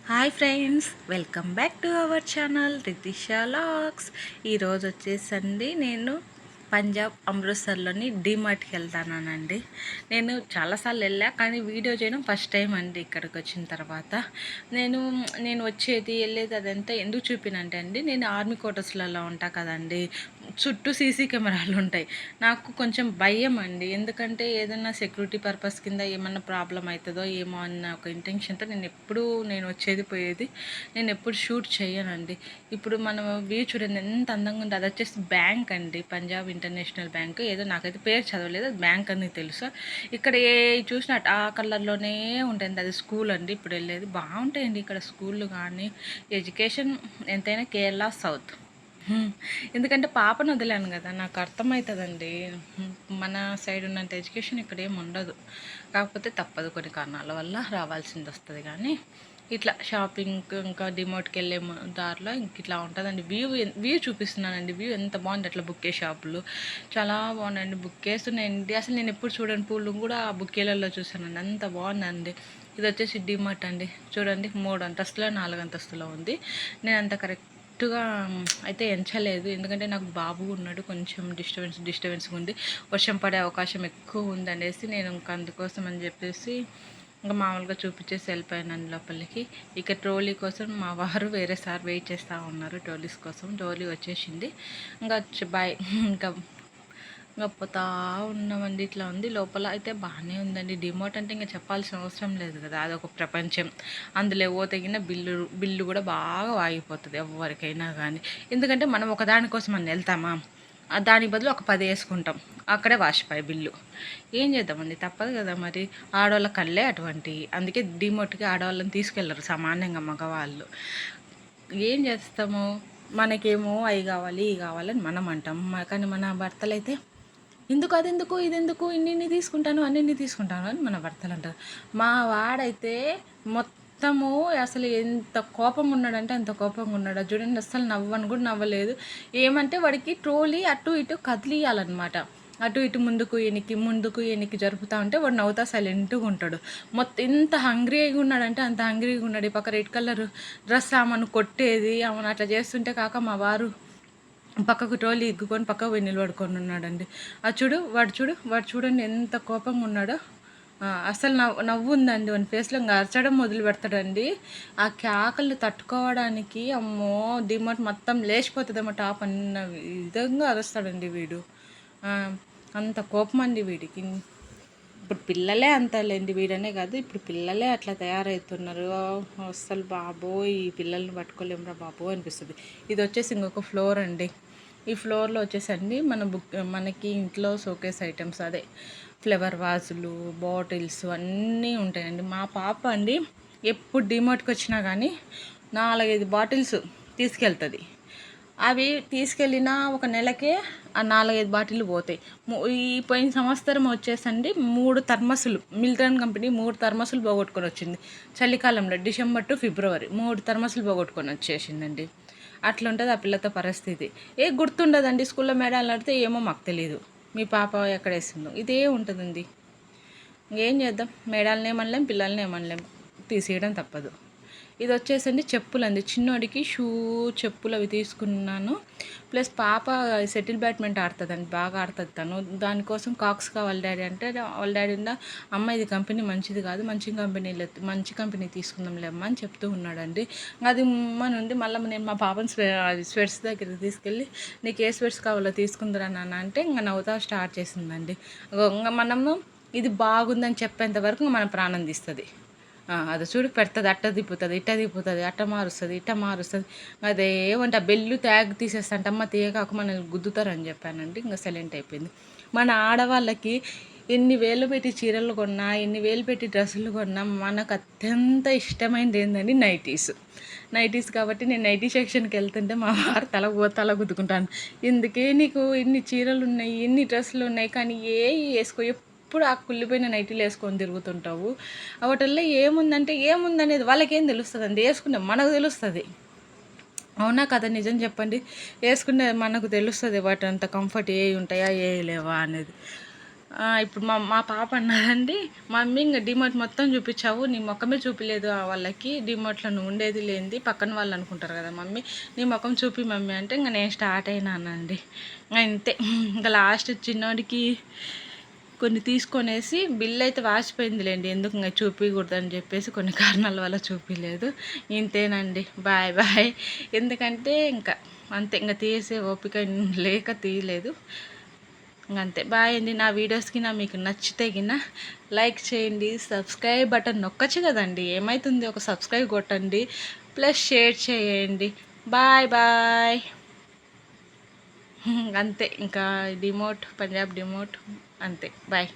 Hi friends, welcome back to our channel Ritisha vlogs. ఈరోజు వచ్చేసండి నేను పంజాబ్ అమృత్సర్లోని డీమార్ట్కి వెళ్తానండి. నేను చాలాసార్లు వెళ్ళా, కానీ వీడియో చేయడం ఫస్ట్ టైం అండి. ఇక్కడికి వచ్చిన తర్వాత నేను వచ్చేది వెళ్ళేది అదంతా ఎందుకు చూపినంటే అండి, నేను ఆర్మీ క్వార్టర్స్లలో ఉంటా కదండి, చుట్టూ సీసీ కెమెరాలు ఉంటాయి. నాకు కొంచెం భయం అండి, ఎందుకంటే ఏదైనా సెక్యూరిటీ పర్పస్ కింద ఏమన్నా ప్రాబ్లం అవుతుందో ఏమో అన్న ఒక ఇంటెన్షన్తో నేను వచ్చేది పోయేది నేను ఎప్పుడు షూట్ చేయనండి. ఇప్పుడు మనం వ్యూ చూడండి ఎంత అందంగా ఉంది. అది వచ్చేసి బ్యాంక్ అండి, పంజాబ్ ఇంటర్నేషనల్ బ్యాంక్. ఏదో నాకైతే పేరు చదవలేదు, అది బ్యాంక్ అని తెలుసు. ఇక్కడ ఏ చూసినా ఆ కలర్లోనే ఉంటుంది. అది స్కూల్ అండి, ఇప్పుడు వెళ్ళేది. బాగుంటాయండి ఇక్కడ స్కూళ్ళు కానీ ఎడ్యుకేషన్ ఎంతైనా కేరళ సౌత్. ఎందుకంటే పాపను వదిలాను కదా, నాకు అర్థమవుతుందండి. మన సైడ్ ఉన్నంత ఎడ్యుకేషన్ ఇక్కడ ఏమి ఉండదు. కాకపోతే తప్పదు, కొన్ని కారణాల వల్ల రావాల్సింది వస్తుంది. కానీ ఇట్లా షాపింగ్ ఇంకా డిమోట్కి వెళ్ళే దారిలో ఇంక ఇట్లా ఉంటుందండి. వ్యూ చూపిస్తున్నానండి. వ్యూ ఎంత బాగుంది. అట్లా బుక్కే షాపులు చాలా బాగున్నాయండి. బుక్కేస్ ఉన్నాయండి, అసలు నేను ఎప్పుడు చూడండి పూలు కూడా ఆ బుక్కేలలో చూసానండి. అంత బాగుందండి. ఇది వచ్చేసి డిమార్ట్ అండి. చూడండి 3 అంతస్తులో 4 అంతస్తులో ఉంది. నేను అంత కరెక్ట్గా అయితే ఎంచలేదు, ఎందుకంటే నాకు బాబు ఉన్నాడు, కొంచెం డిస్టర్బెన్స్ ఉంది. వర్షం పడే అవకాశం ఎక్కువ ఉంది అనేసి నేను ఇంకా అందుకోసం అని చెప్పేసి ఇంకా మామూలుగా చూపించేసి వెళ్ళిపోయాను లోపలికి. ఇక ట్రోలీ కోసం మా వారు వేరే సార్ వెయిట్ చేస్తూ ఉన్నారు. ట్రోలీస్ కోసం ట్రోలీ వచ్చేసింది. ఇంకా బాయ్ ఇంకా ఇంకా పోతా ఉన్నామండి. ఇట్లా ఉంది. లోపల అయితే బాగానే ఉందండి. డిమోట్ అంటే ఇంకా చెప్పాల్సిన అవసరం లేదు కదా, అదొక ప్రపంచం. అందులో తగిన బిల్లు కూడా బాగా వాగిపోతుంది ఎవరికైనా కానీ. ఎందుకంటే మనం ఒకదానికోసం అని వెళ్తామా, దాని బదులు ఒక 10 వేసుకుంటాం, అక్కడే వాసిపోయి బిల్లు. ఏం చేద్దామండి, తప్పదు కదా మరి. ఆడవాళ్ళ కళ్ళే అటువంటి, అందుకే డిమోట్కి ఆడవాళ్ళని తీసుకెళ్ళరు సామాన్యంగా మగవాళ్ళు. ఏం చేస్తాము, మనకేమో అవి కావాలి ఇవి కావాలని మనం అంటాం, కానీ మన భర్తలు అయితే ఎందుకు అదెందుకు ఇదెందుకు ఇన్ని తీసుకుంటాను అన్ని తీసుకుంటాను అని మన భర్తలు అంటారు. మా వాడైతే మొత్తము అసలు ఎంత కోపంగా ఉన్నాడంటే అంత కోపంగా ఉన్నాడు. చూడండి, అస్సలు నవ్వను కూడా నవ్వలేదు. ఏమంటే వాడికి ట్రోలీ అటు ఇటు కదిలియాలన్నమాట. అటు ఇటు ముందుకు ఎనికి జరుపుతూ ఉంటే వాడు నవ్వుతా సైలెంట్గా ఉంటాడు. మొత్తం ఎంత హంగ్రీగా ఉన్నాడంటే అంత హంగ్రీగా ఉన్నాడు. ఈ పక్క రెడ్ కలర్ డ్రెస్ ఆమెను కొట్టేది, ఆమెను అట్లా చేస్తుంటే కాక మా వారు పక్కకు ట్రోలీ ఇగ్గుకొని పక్కకు పోయి నిలబడుకొని ఉన్నాడండి. వాడు చూడండి ఎంత కోపంగా ఉన్నాడో. అసలు నవ్వు ఉందండి వాని ఫేస్లో. ఇంకా అరచడం మొదలు పెడతాడండి. ఆ కేకలు తట్టుకోవడానికి అమ్మో డిమార్ట్ మొత్తం లేచిపోతుందేమో టాప్ అన్న విధంగా అరుస్తాడండి వీడు. అంత కోపం అండి వీడికి. ఇప్పుడు పిల్లలే అంత లేండి, వీడనే కాదు, ఇప్పుడు పిల్లలే అట్లా తయారవుతున్నారు. అస్సలు బాబోయ్, ఈ పిల్లల్ని పట్టుకోలేమురా బాబో అనిపిస్తుంది. ఇది వచ్చేసి ఇంకొక ఫ్లోర్ అండి. ఈ ఫ్లోర్లో వచ్చేసండి మనకి ఇంట్లో షోకేస్ ఐటమ్స్, అదే ఫ్లవర్ వాజులు, బాటిల్స్ అన్నీ ఉంటాయండి. మా పాప అండి ఎప్పుడు డిమార్ట్కి వచ్చినా కానీ 4-5 బాటిల్స్ తీసుకెళ్తుంది. అవి తీసుకెళ్ళిన ఒక నెలకే ఆ 4-5 బాటిల్ పోతాయి. ఈ పోయిన సంవత్సరం వచ్చేసండి 3 థర్మసులు, మిల్టన్ కంపెనీ 3 థర్మసులు పోగొట్టుకొని వచ్చింది. చలికాలంలో డిసెంబర్ టు ఫిబ్రవరి 3 థర్మసులు పోగొట్టుకొని వచ్చేసిందండి. అట్లా ఉంటుంది ఆ పిల్లతో పరిస్థితి. గుర్తుండదండి. స్కూల్లో మేడాలు ఆడితే ఏమో మాకు తెలియదు, మీ పాప ఎక్కడ వేసిందో ఇదే ఉంటుందండి. ఏం చేద్దాం, మేడాలని ఏమనలేం, పిల్లల్ని ఏమనలేం, తీసేయడం తప్పదు. ఇది వచ్చేసండి చెప్పులండి, చిన్నోడికి చెప్పులు అవి తీసుకున్నాను. ప్లస్ పాప సెటిల్ బ్యాడ్మింటన్ ఆడుతుందండి, బాగా ఆడుతుంది తను. దానికోసం కాక్స్ కావాలి డాడీ అంటే, వాళ్ళ డాడీ ఉందా అమ్మ ఇది కంపెనీ మంచిది కాదు, మంచి కంపెనీ తీసుకుందాంలే అమ్మ అని చెప్తూ ఉన్నాడండి. అది మన ఉంది. మళ్ళీ నేను మా పాపని స్వెట్స్ దగ్గరికి తీసుకెళ్ళి నీకు ఏ స్వెట్స్ కావాలో తీసుకుందిరా నాన్న అంటే ఇంకా నవ్వుతా స్టార్ట్ చేసిందండి. ఇంకా మనము ఇది బాగుందని చెప్పేంత వరకు మన ప్రాణం తీస్తుంది. అది చూడు పెడుతుంది, అట్ట తిప్పుతుంది, అట్ట మారుస్తుంది. అదే వంట బెల్లు ట్యాగ్ తీసేస్తంటే అమ్మ తీయకాక మనల్ని గుద్దుతారని చెప్పానండి. ఇంకా సైలెంట్ అయిపోయింది. మన ఆడవాళ్ళకి ఎన్ని వేలు పెట్టి చీరలు కొన్నా, ఎన్ని వేలు పెట్టి డ్రెస్సులు కొన్నా, మనకు అత్యంత ఇష్టమైనది ఏంటండి నైటీస్. కాబట్టి నేను నైటీ సెక్షన్కి వెళ్తుంటే మా వారు తల గుద్దుకుంటాను. ఎందుకే నీకు ఇన్ని చీరలు ఉన్నాయి, ఇన్ని డ్రెస్సులు ఉన్నాయి, కానీ వేసుకో, ఎప్పుడు ఆ కుళ్ళిపోయిన నైటీలు వేసుకొని తిరుగుతుంటావు. వాటిల్లో ఏముందనేది వాళ్ళకేం తెలుస్తుంది అండి, వేసుకునే మనకు తెలుస్తుంది. అవునా కదా, నిజం చెప్పండి. వేసుకునే మనకు తెలుస్తుంది వాటి అంత కంఫర్ట్ ఏ ఉంటాయా ఏ లేవా అనేది. ఇప్పుడు మా పాప అన్నదండి, మమ్మీ ఇంకా డిమార్ట్ మొత్తం చూపించావు, నీ ముఖమే చూపించలేదు వాళ్ళకి, డిమార్ట్లో నువ్వు ఉండేది లేనిది పక్కన వాళ్ళు అనుకుంటారు కదా మమ్మీ, నీ ముఖం చూపి మమ్మీ అంటే ఇంకా నేను స్టార్ట్ అయినానండి. అంతే, ఇంకా లాస్ట్ చిన్నోడికి కొన్ని తీసుకొనేసి బిల్ అయితే వాచిపోయిందిలేండి, ఎందుకు ఇంకా చూపించకూడదని చెప్పేసి కొన్ని కారణాల వల్ల చూపించలేదు. ఇంతేనండి, బాయ్ బాయ్. ఎందుకంటే ఇంకా అంతే, ఇంకా తీసే ఓపిక లేక తీయలేదు. అంతే, బాయ్ అండి. నా వీడియోస్కి మీకు నచ్చితే గిన లైక్ చేయండి, సబ్స్క్రైబ్ బటన్ నొక్కచ్చు కదండి, ఏమవుతుంది, ఒక సబ్స్క్రైబ్ కొట్టండి, ప్లస్ షేర్ చేయండి. Bye bye. అంతే, ఇంకా డిమోట్, పంజాబ్ డిమోట్, అంతే, బాయ్.